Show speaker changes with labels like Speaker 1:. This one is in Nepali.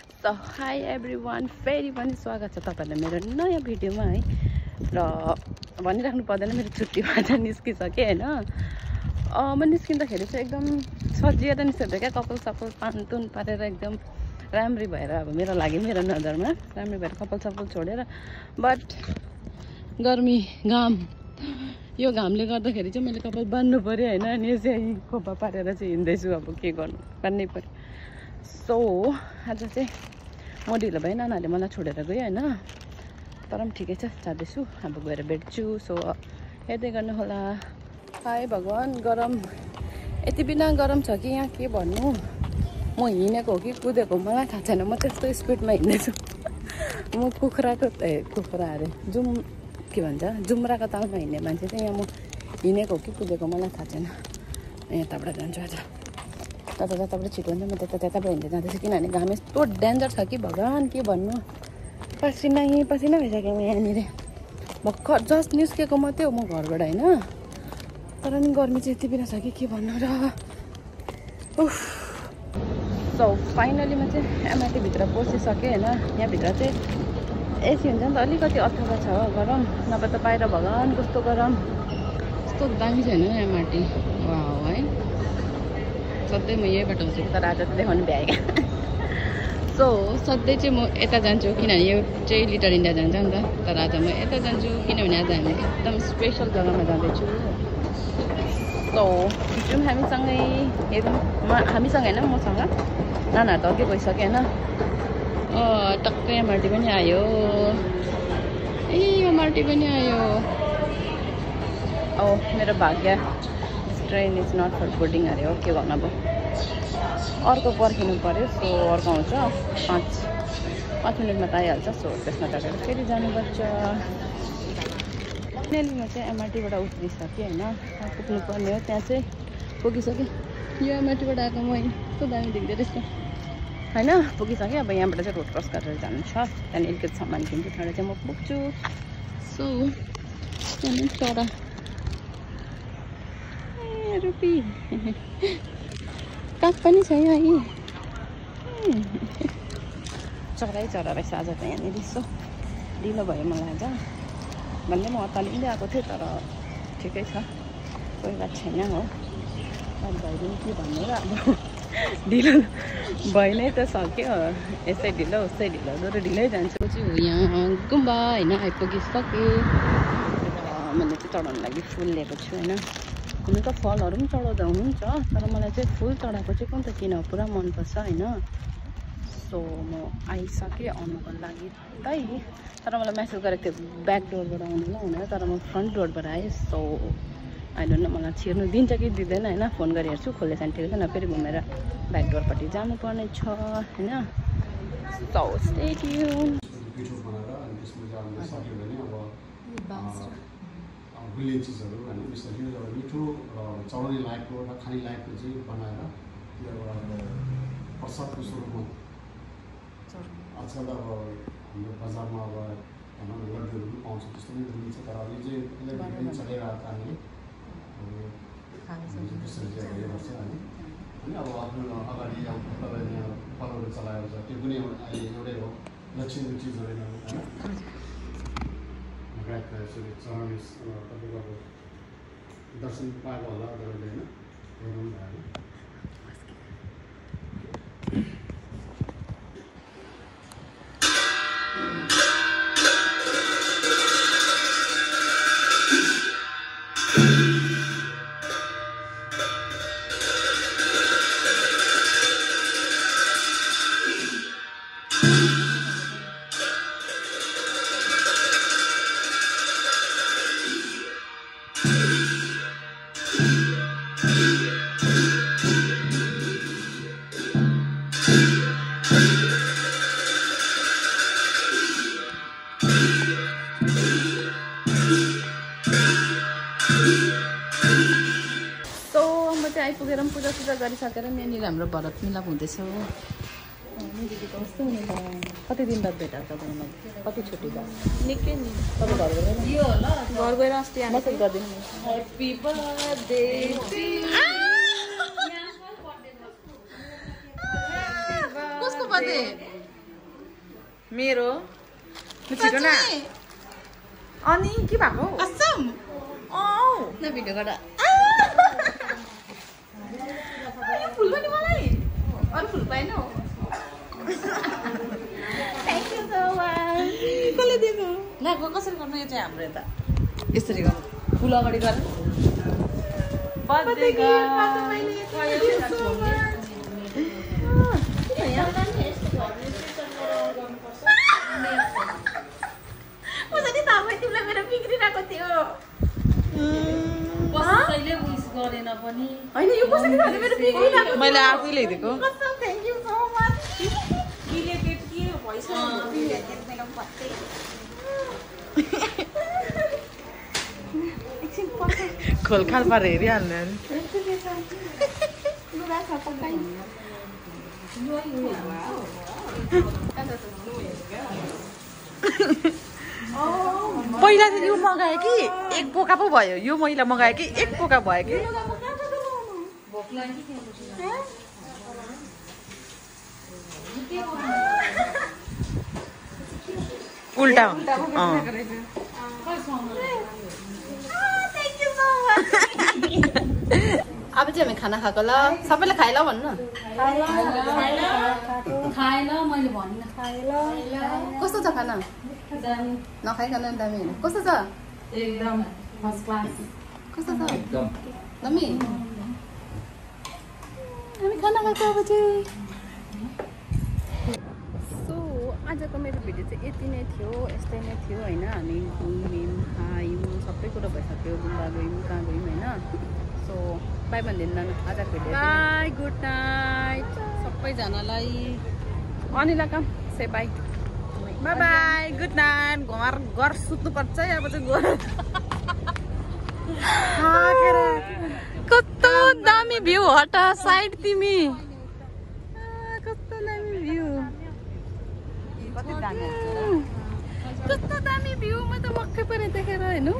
Speaker 1: सो हाई एभ्रिवान, फेरि पनि स्वागत छ तपाईँहरूलाई मेरो नयाँ भिडियोमा है। र भनिराख्नु पर्दैन मेरो छुट्टीबाट निस्किसकेँ होइन। म निस्किँदाखेरि चाहिँ एकदम सजिएर निस्किँदै क्या, कपाल सपाल पानतुन पारेर एकदम राम्री भएर, अब मेरो लागि मेरो नजरमा राम्री भएर कपाल सपाल छोडेर। बट गर्मी घाम, यो घामले गर्दाखेरि चाहिँ मैले कपाल बान्नु पऱ्यो होइन। अनि चाहिँ खोपा पारेर चाहिँ हिँड्दैछु, अब के गर्नु, बान्नै पऱ्यो। सो आज चाहिँ म ढिलो भएँ, नानाहरूले मलाई छोडेर गयो होइन। तर पनि ठिकै छ, जाँदैछु, अब गएर भेट्छु। सो हेर्दै गर्नु होला। हाय भगवान्, गरम यति बिना गरम छ कि यहाँ के भन्नु। म हिँडेको हो कि कुदेको मलाई थाहा छैन, म त्यस्तो स्पिडमा हिँड्दैछु। म कुखुराको कुखुरा अरे के भन्छ जुम्राको तालमा हिँड्ने मान्छे चाहिँ यहाँ म हिँडेको हो कि कुदेको मलाई थाहा छैन। यताबाट जान्छु आज, जताबाट छिटो हुन्छ म त्यताबाट हिँड्दै जाँदैछु, किनभने घाम यस्तो डेन्जर छ कि भगवान् के भन्नु। पसिना भइसक्यो म यहाँनिर। भर्खर जस्ट निस्केको मात्रै हो म घरबाट होइन। तर नि गर्मी चाहिँ यति बिना छ कि के भन्नु र। सो फाइनली म चाहिँ एमआइटीभित्र पसिसकेँ होइन। यहाँभित्र चाहिँ एसी हुन्छ नि त, अलिकति अथवा छ गरम, नभए त बाहिर भगवान् कस्तो गरम। कस्तो दामी छ होइन एमआइटी, वाह है। सधैँ म यहीँबाट आउँछु कि, तर आज चाहिँ देखाउनु भ्याएँ। सो सधैँ चाहिँ म यता जान्छु, किनभने यो चाहिँ लिटल इन्डिया जान्छ नि त। तर आज म यता जान्छु किनभने आज हामी एकदम स्पेसल जग्गामा जाँदैछु। सो जाउँ हामीसँगै, हेरौँ। हामीसँग होइन, मसँग। नानाहरू त अघि गइसक्यो होइन। टक्कै एमआरटी पनि आयो। एमआरटी पनि आयो। मेरो भाग्य, train is not for boarding अरे हो, के गर्नु अब। अर्को पर्खिनु पऱ्यो। सो अर्को आउँछ 5 मिनटमा त आइहाल्छ। सो त्यसमा चढेर फेरि जानुपर्छ। फाइनली म चाहिँ एमआरटीबाट उत्रिसकेँ होइन। पुग्नु पर्ने हो, त्यहाँ चाहिँ पुगिसकेँ। यो एमआरटीबाट आएको म यस्तो दामी देख्दै रहेछ होइन। पुगिसकेँ। अब यहाँबाट चाहिँ रोड क्रस गरेर जानु छ, त्यहाँदेखि अलिकति सामान किन्छु, त्यहाँबाट चाहिँ म पुग्छु। सो त्यहाँदेखि चरा रुपी काग पनि छ यहाँ। चरा रहेछ आज त यहाँनिर। यसो ढिलो भयो मलाई आज, भन्दै म अत्तालिँदै आएको थिएँ, तर ठिकै छ, कोही बात छैन हो। भइदिनु के भन्नु र, अब ढिलो भइ नै त सक्यो। यसै ढिलो उसै ढिलो, बरु ढिलै जान्छु। चाहिँ हो यहाँ गुम्बा होइन, आइपुगिसकेँ। मैले चाहिँ चढाउनु लागि फुल लिएको छु होइन। हुनु त फलहरू पनि चढाउँदा हुन्छ, तर मलाई चाहिँ फुल चढाएको चाहिँ कुन त किन पुरा मनपर्छ होइन। सो म आइसकेँ आउनुको लागि है। तर मलाई मेसेज गरेको थियो ब्याक डोरबाट आउनुलाई भनेर, तर म फ्रन्ट डोरबाट आएँ। सो आई डोन्ट नो मलाई छिर्नु दिन्छ कि दिँदैन होइन। फोन गरी हेर्छु, खोलेछ भने ठिकै छ, फेरि घुमेर ब्याक डोरपट्टि जानुपर्ने छ होइन। So stay tune.
Speaker 2: गुलियो चिजहरू होइन, बिस्तारै मिठो चढाउने लायकको र खाने लायकको चाहिँ बनाएर यो एउटा प्रसादको स्वरूपमा। आजकल त अब हाम्रो बजारमा अब भनौँ न लड्डुहरू पनि पाउँछ, त्यस्तो पनि मिल्छ। तर अब यो चाहिँ एकदमै चलिरहेको कारणले त्यसरी चाहिँ उयो गर्छ होइन। अनि अब आफ्नो अगाडि अब तपाईँले फलहरू चलाएको छ, त्यो पनि अहिले एउटै हो, लक्षिणको चिजहरू होइन। यसरी चढाउने तपाईँको अब दर्शन पाएको होला तपाईँले होइन, हेर्नु भयो।
Speaker 1: आइपुगेर पनि पूजा गरिसकेर यहाँनिर हाम्रो भरत मिलाप हुँदैछ। कति दिन बाद भेटा तपाईँलाई, कति छुट्टी भयो?
Speaker 3: निकै नि।
Speaker 1: तपाईँ घर गएर
Speaker 3: यो होला घर गएर अस्ति
Speaker 1: मेसेज गरिदिनु।
Speaker 3: ह्याप्पी बर्थडे टु
Speaker 1: कसको बर्थडे?
Speaker 4: मेरो छिटो न अनि के भएको
Speaker 1: कसम न भिडियो गर्दा यो फुल पनि मलाई अरू फुल पाएन हो थ्याङ्क यू सो मच कसले दिएको
Speaker 4: ल कसरी गर्नु यो चाहिँ हाम्रो यता यसरी गर्नु फुल अगाडि गर्नु बर्थडे
Speaker 1: तिमीलाई मेरो बिग्रिरहेको थियो
Speaker 3: कसैले विश गरेन पनि
Speaker 1: होइन यो कसरी थाल्यो मेरो बिग्रिरहेको
Speaker 4: मैले आफै ल्याइदिएको
Speaker 1: कसम thank you so much
Speaker 3: related के भइसक्यो रिलेटेड मेरो पत्ते
Speaker 4: खोलखाल पारेर हेरिहाल्नु पहिला चाहिँ यो मगायो कि एक पोका पो भयो यो महिला मगायो कि एक पोका भयो कि उल्टा
Speaker 1: अब चाहिँ हामी खाना खाएको ल सबैले खाइ ल भन्नु
Speaker 3: खाएन मैले भनिन
Speaker 1: कस्तो छ खाना नखाइकन दामी होइन कस्तो छ
Speaker 3: एकदम फर्स्ट क्लास
Speaker 1: कस्तो छ दामी हामी खाना खाएको अब चाहिँ सो आजको मेरो भिडियो चाहिँ यति नै थियो यस्तै नै थियो होइन हामी घुम्यौँ खायौँ सबै कुरो भइसक्यो गुम्बा गयौँ कहाँ गयौँ होइन सो बाई भनिदिनु आजको भिडियो बाई गुड नाइट सबैजनालाई अनिला काम से bye
Speaker 4: bye bye good night घर सुत्नुपर्छ है अब चाहिँ गएर
Speaker 1: कस्तो दामी भ्यू हटा साइड तिमी कस्तो दामी भ्यू कस्तो दामी भ्यू म त मक्कै परे देखेर हेर्नु